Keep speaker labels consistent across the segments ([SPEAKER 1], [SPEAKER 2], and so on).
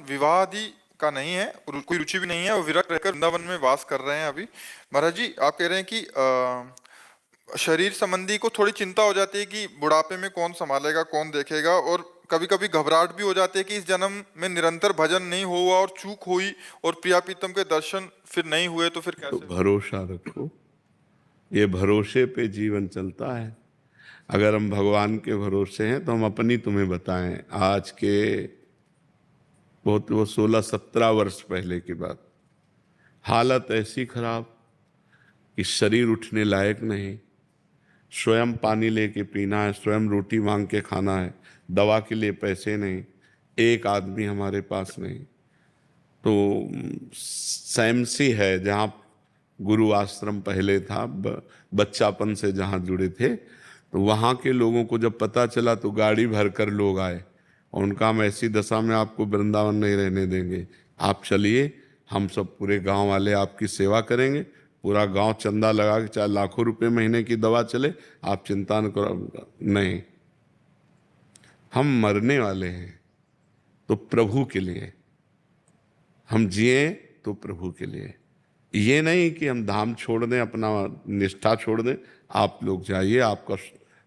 [SPEAKER 1] विवाह आदि का नहीं है और कोई रुचि भी नहीं है और विरक्त रहकर वृंदावन में वास कर रहे हैं अभी। महाराज जी आप कह रहे हैं कि शरीर संबंधी को थोड़ी चिंता हो जाती है कि बुढ़ापे में कौन संभालेगा कौन देखेगा, और कभी कभी घबराहट भी हो जाती है कि इस जन्म में निरंतर भजन नहीं हुआ और चूक हुई और प्रिया प्रीतम के दर्शन फिर नहीं हुए तो फिर
[SPEAKER 2] तो
[SPEAKER 1] कैसे।
[SPEAKER 2] भरोसा रखो, ये भरोसे पे जीवन चलता है। अगर हम भगवान के भरोसे हैं तो हम अपनी तुम्हें बताएं, आज के बहुत वो 16-17 वर्ष पहले की बात, हालत ऐसी खराब कि शरीर उठने लायक नहीं, स्वयं पानी लेके पीना है, स्वयं रोटी मांग के खाना है, दवा के लिए पैसे नहीं, एक आदमी हमारे पास नहीं। तो सैमसी है जहाँ गुरु आश्रम पहले था, बच्चापन से जहाँ जुड़े थे, तो वहाँ के लोगों को जब पता चला तो गाड़ी भरकर लोग आए और उनका हम ऐसी दशा में आपको वृंदावन नहीं रहने देंगे, आप चलिए, हम सब पूरे गांव वाले आपकी सेवा करेंगे, पूरा गांव चंदा लगा के चाहे लाखों रुपए महीने की दवा चले, आप चिंता न करो। नहीं, हम मरने वाले हैं तो प्रभु के लिए, हम जिए तो प्रभु के लिए। ये नहीं कि हम धाम छोड़ दें, अपना निष्ठा छोड़ दें। आप लोग जाइए, आपका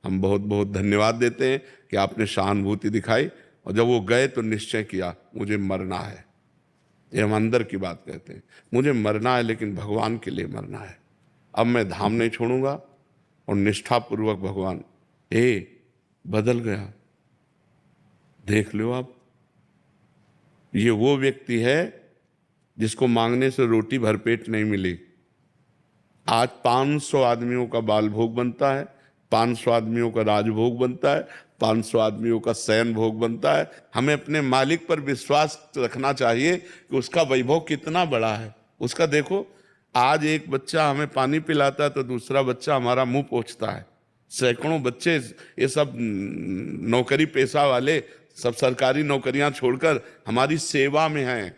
[SPEAKER 2] हम बहुत बहुत धन्यवाद देते हैं कि आपने सहानुभूति दिखाई, और जब वो गए तो निश्चय किया मुझे मरना है। ये हम अंदर की बात कहते हैं, मुझे मरना है लेकिन भगवान के लिए मरना है। अब मैं धाम नहीं छोड़ूंगा, और निष्ठापूर्वक भगवान बदल गया। देख लो आप, ये वो व्यक्ति है जिसको मांगने से रोटी भरपेट नहीं मिली। आज 500 आदमियों का बाल भोग बनता है, 500 आदमियों का राजभोग बनता है, 500 आदमियों का शयन भोग बनता है। हमें अपने मालिक पर विश्वास रखना चाहिए कि उसका वैभव कितना बड़ा है। उसका देखो, आज एक बच्चा हमें पानी पिलाता है तो दूसरा बच्चा हमारा मुंह पोंछता है। सैकड़ों बच्चे, ये सब नौकरी पेशा वाले, सब सरकारी नौकरियां छोड़कर हमारी सेवा में हैं,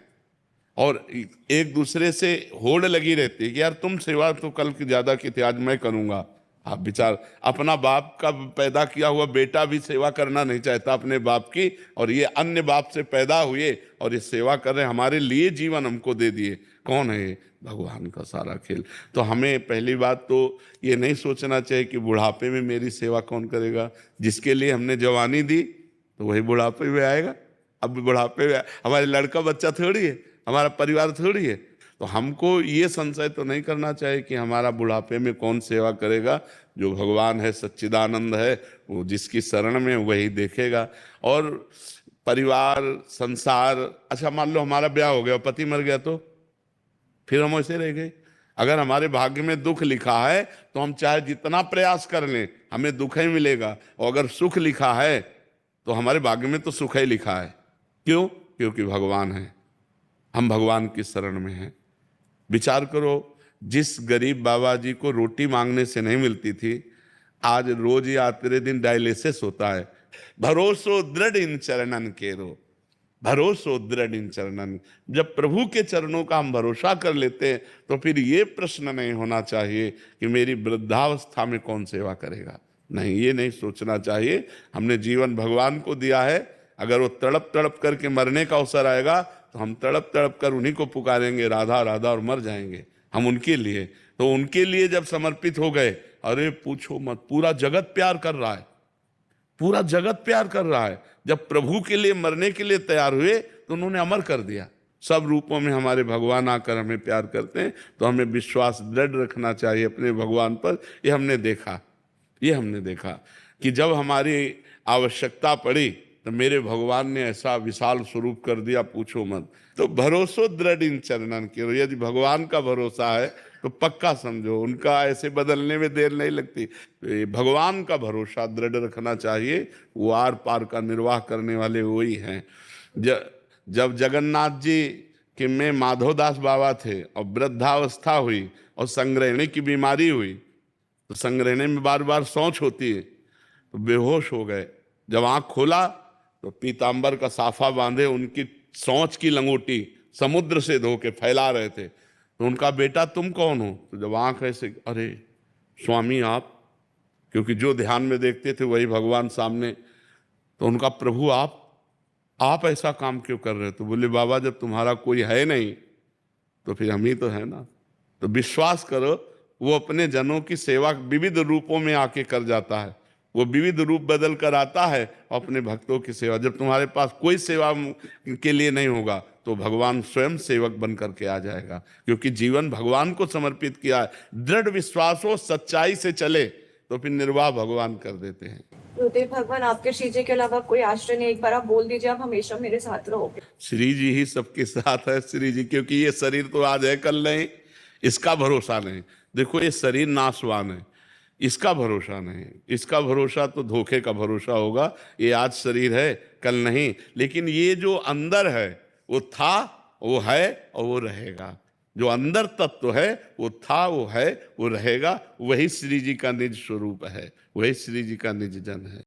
[SPEAKER 2] और एक दूसरे से होड़ लगी रहती है कि यार तुम सेवा तो कल की ज्यादा की थी, आज मैं करूंगा। आप विचार, अपना बाप का पैदा किया हुआ बेटा भी सेवा करना नहीं चाहता अपने बाप की, और ये अन्य बाप से पैदा हुए और ये सेवा कर रहे, हमारे लिए जीवन हमको दे दिए। कौन है ये? भगवान का सारा खेल। तो हमें पहली बात तो ये नहीं सोचना चाहिए कि बुढ़ापे में मेरी सेवा कौन करेगा। जिसके लिए हमने जवानी दी तो वही बुढ़ापे में आएगा। अब बुढ़ापे में हमारे लड़का बच्चा थोड़ी है, हमारा परिवार थोड़ी है। तो हमको ये संशय तो नहीं करना चाहिए कि हमारा बुढ़ापे में कौन सेवा करेगा। जो भगवान है, सच्चिदानंद है, वो जिसकी शरण में वही देखेगा। और परिवार, संसार, अच्छा मान लो हमारा ब्याह हो गया, पति मर गया, तो फिर हम ऐसे रह गए। अगर हमारे भाग्य में दुख लिखा है तो हम चाहे जितना प्रयास कर लें हमें दुख ही मिलेगा, और अगर सुख लिखा है तो हमारे भाग्य में तो सुख ही लिखा है। क्यों? क्योंकि भगवान है, हम भगवान की शरण में हैं। विचार करो, जिस गरीब बाबा जी को रोटी मांगने से नहीं मिलती थी, आज रोज या तेरे दिन डायलिसिस होता है। भरोसो दृढ़ इन चरणन केरो, भरोसो दृढ़ इन चरणन। जब प्रभु के चरणों का हम भरोसा कर लेते हैं तो फिर ये प्रश्न नहीं होना चाहिए कि मेरी वृद्धावस्था में कौन सेवा करेगा। नहीं, ये नहीं सोचना चाहिए। हमने जीवन भगवान को दिया है, अगर वो तड़प तड़प करके मरने का अवसर आएगा तो हम तड़प तड़प कर उन्हीं को पुकारेंगे, राधा राधा, और मर जाएंगे हम उनके लिए। तो उनके लिए जब समर्पित हो गए, अरे पूछो मत, पूरा जगत प्यार कर रहा है, पूरा जगत प्यार कर रहा है। जब प्रभु के लिए मरने के लिए तैयार हुए तो उन्होंने अमर कर दिया। सब रूपों में हमारे भगवान आकर हमें प्यार करते हैं, तो हमें विश्वास दृढ़ रखना चाहिए अपने भगवान पर। ये हमने देखा कि जब हमारी आवश्यकता पड़ी तो मेरे भगवान ने ऐसा विशाल स्वरूप कर दिया, पूछो मत। तो भरोसो दृढ़ इन चरणन के, यदि भगवान का भरोसा है तो पक्का समझो उनका ऐसे बदलने में देर नहीं लगती। तो ये भगवान का भरोसा दृढ़ रखना चाहिए, वो आर पार का निर्वाह करने वाले वही हैं। जब जगन्नाथ जी के में माधवदास बाबा थे और वृद्धावस्था हुई और संग्रहणी की बीमारी हुई, तो संग्रहणी में बार बार शौच होती है, तो बेहोश हो गए। जब आंख खोला तो पीतांबर का साफा बांधे उनकी शौच की लंगोटी समुद्र से धो के फैला रहे थे। तो उनका बेटा तुम कौन हो? तो जब आंख ऐसे, अरे स्वामी आप, क्योंकि जो ध्यान में देखते थे वही भगवान सामने। तो उनका प्रभु आप आप ऐसा काम क्यों कर रहे हो? तो बोले बाबा जब तुम्हारा कोई है नहीं तो फिर हम ही तो है ना। तो विश्वास करो, वो अपने जनों की सेवा विविध रूपों में आके कर जाता है। वो विविध रूप बदल कर आता है अपने भक्तों की सेवा। जब तुम्हारे पास कोई सेवा के लिए नहीं होगा तो भगवान स्वयं सेवक बन करके आ जाएगा, क्योंकि जीवन भगवान को समर्पित किया है। दृढ़ विश्वास हो, सच्चाई से चले तो फिर निर्वाह भगवान कर देते हैं।
[SPEAKER 3] गुरुदेव भगवान आपके श्री जी के अलावा कोई आश्रय नहीं, एक बार आप बोल दीजिए आप हमेशा मेरे साथ रहोगे।
[SPEAKER 2] श्री जी ही सबके साथ है, श्री जी, क्योंकि ये शरीर तो आज है कल नहीं, इसका भरोसा नहीं। देखो ये शरीर नाशवान है, इसका भरोसा नहीं। इसका भरोसा तो धोखे का भरोसा होगा। ये आज शरीर है कल नहीं, लेकिन ये जो अंदर है वो था, वो है और वो रहेगा। जो अंदर तत्व है वो था, वो है, वो रहेगा। वही श्री जी का निज स्वरूप है, वही श्री जी का निज जन है।